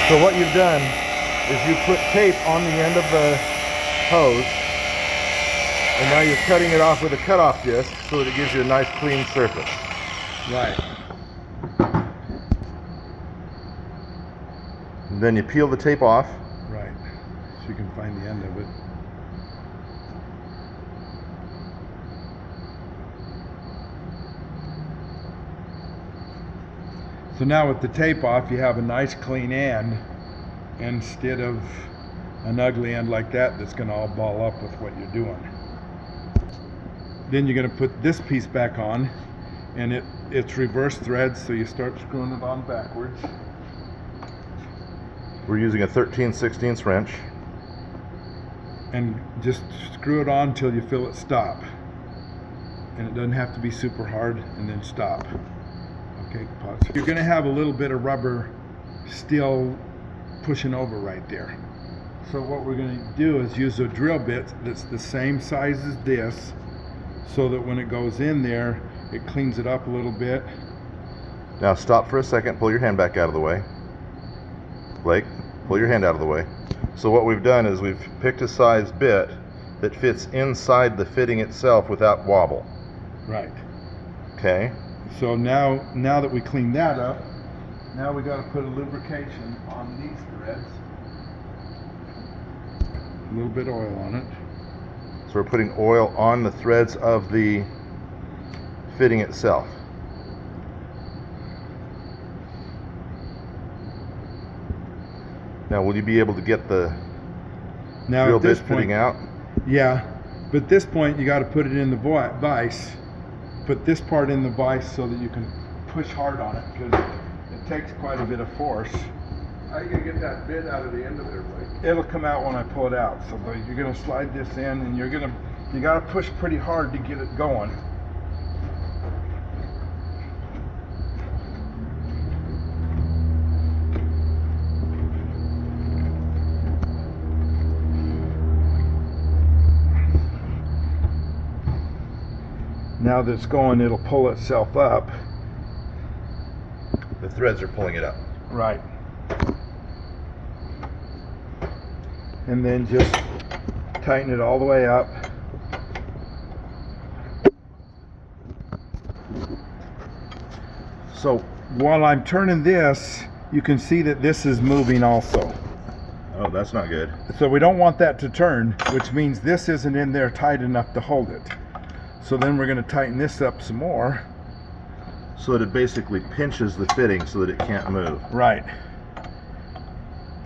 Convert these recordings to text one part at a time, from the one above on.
So what you've done is you put tape on the end of the hose, and now you're cutting it off with a cutoff disc so that it gives you a nice clean surface. Right. And then you peel the tape off. Right. So you can find the end of it. So now with the tape off, you have a nice clean end instead of an ugly end like that that's going to all ball up with what you're doing. Then you're going to put this piece back on, and it's reverse threads, so you start screwing it on backwards. We're using a 13/16 wrench. And just screw it on until you feel it stop. And it doesn't have to be super hard, and then stop. Okay, pause. You're going to have a little bit of rubber still pushing over right there. So what we're going to do is use a drill bit that's the same size as this, so that when it goes in there, it cleans it up a little bit. Now stop for a second, pull your hand back out of the way. Blake, pull your hand out of the way. So what we've done is we've picked a size bit that fits inside the fitting itself without wobble. Right. Okay? So now that we cleaned that up, now we got to put a lubrication on these threads. A little bit of oil on it. So we're putting oil on the threads of the fitting itself. Now will you be able to get the drill bit fitting out? Yeah, but at this point you got to put it in the vise. Put this part in the vise so that you can push hard on it, because it takes quite a bit of force. How are you going to get that bit out of the end of there, Blake? It'll come out when I pull it out. So you're going to slide this in, and you got to push pretty hard to get it going. Now that it's going, it'll pull itself up. The threads are pulling it up. Right. And then just tighten it all the way up. So while I'm turning this, you can see that this is moving also. Oh, that's not good. So we don't want that to turn, which means this isn't in there tight enough to hold it. So then we're going to tighten this up some more. So that it basically pinches the fitting so that it can't move. Right.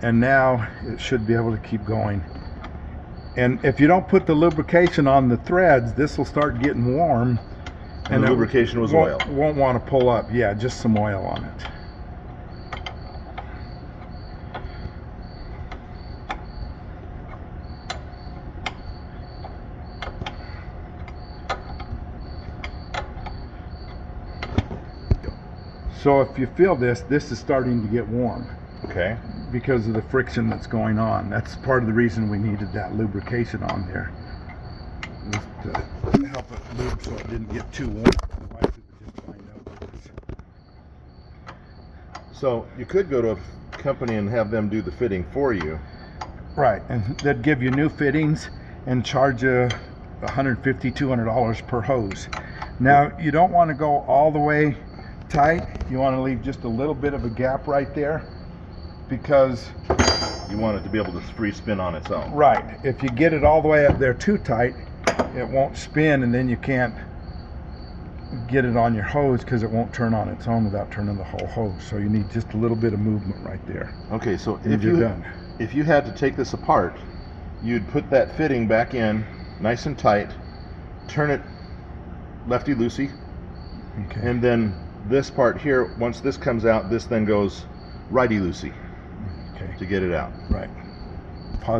And now it should be able to keep going. And if you don't put the lubrication on the threads, this will start getting warm. And the lubrication was oil. Won't want to pull up. Yeah, just some oil on it. So if you feel this is starting to get warm. Okay. Because of the friction that's going on. That's part of the reason we needed that lubrication on there. Was to help it lube so it didn't get too warm. Otherwise it would just wind up. So you could go to a company and have them do the fitting for you. Right, and they'd give you new fittings and charge you $150, $200 per hose. Now you don't want to go all the way tight. You want to leave just a little bit of a gap right there, because you want it to be able to free spin on its own. Right. If you get it all the way up there too tight, it won't spin, and then you can't get it on your hose because it won't turn on its own without turning the whole hose. So you need just a little bit of movement right there. Okay, so And you're done. If you had to take this apart, you'd put that fitting back in nice and tight, turn it lefty-loosey, Okay. and then this part here, once this comes out, this then goes righty-loosey Okay. to get it out. Right.